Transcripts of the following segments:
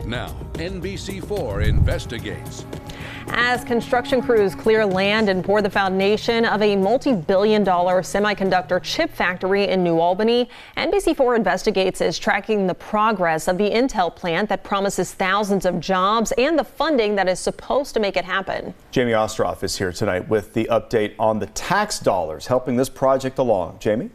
Now, NBC4 investigates. As construction crews clear land and pour the foundation of a multi-billion-dollar semiconductor chip factory in New Albany, NBC4 Investigates is tracking the progress of the Intel plant that promises thousands of jobs and the funding that is supposed to make it happen. Jamie Ostroff is here tonight with the update on the tax dollars helping this project along. Jamie?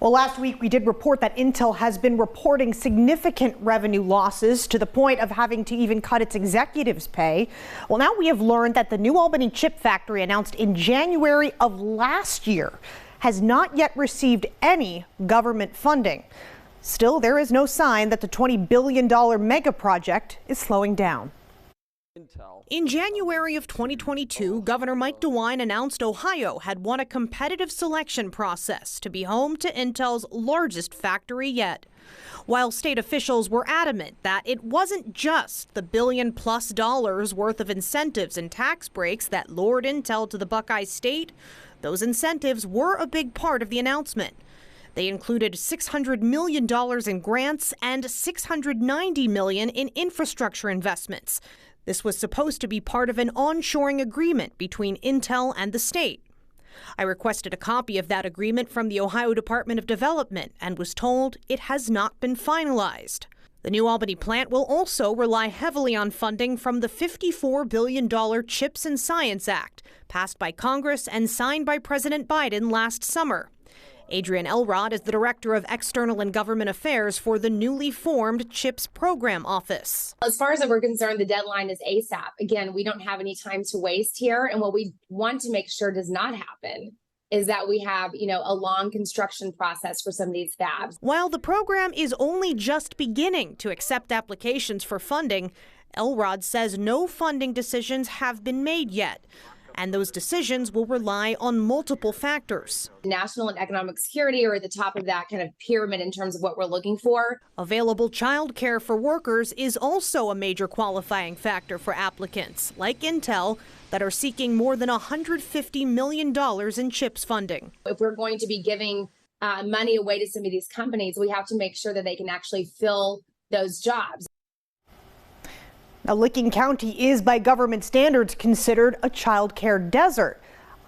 Well, last week we did report that Intel has been reporting significant revenue losses to the point of having to even cut its executives' pay. Well, now we have learned that the New Albany chip factory, announced in January of last year, has not yet received any government funding. Still, there is no sign that the $20 billion mega project is slowing down. In January of 2022, Governor Mike DeWine announced Ohio had won a competitive selection process to be home to Intel's largest factory yet. While state officials were adamant that it wasn't just the $1 billion+ worth of incentives and tax breaks that lured Intel to the Buckeye State, those incentives were a big part of the announcement. They included $600 million in grants and $690 million in infrastructure investments. This was supposed to be part of an onshoring agreement between Intel and the state. I requested a copy of that agreement from the Ohio Department of Development and was told it has not been finalized. The New Albany plant will also rely heavily on funding from the $54 billion CHIPS and Science Act, passed by Congress and signed by President Biden last summer. Adrian Elrod is the Director of External and Government Affairs for the newly formed CHIPS Program Office. As far as we're concerned, the deadline is ASAP. Again, we don't have any time to waste here. And what we want to make sure does not happen is that we have, a long construction process for some of these fabs. While the program is only just beginning to accept applications for funding, Elrod says no funding decisions have been made yet. And those decisions will rely on multiple factors. National and economic security are at the top of that kind of pyramid in terms of what we're looking for. Available child care for workers is also a major qualifying factor for applicants, like Intel, that are seeking more than $150 million in CHIPS funding. If we're going to be giving money away to some of these companies, we have to make sure that they can actually fill those jobs. Now, Licking County is, by government standards, considered a child care desert.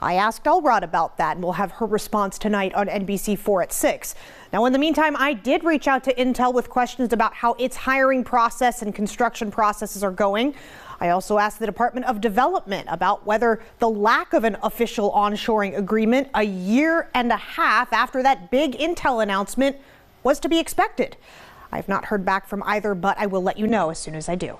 I asked Elrod about that, and we'll have her response tonight on NBC4 at 6. Now, in the meantime, I did reach out to Intel with questions about how its hiring process and construction processes are going. I also asked the Department of Development about whether the lack of an official onshoring agreement a year and a half after that big Intel announcement was to be expected. I have not heard back from either, but I will let you know as soon as I do.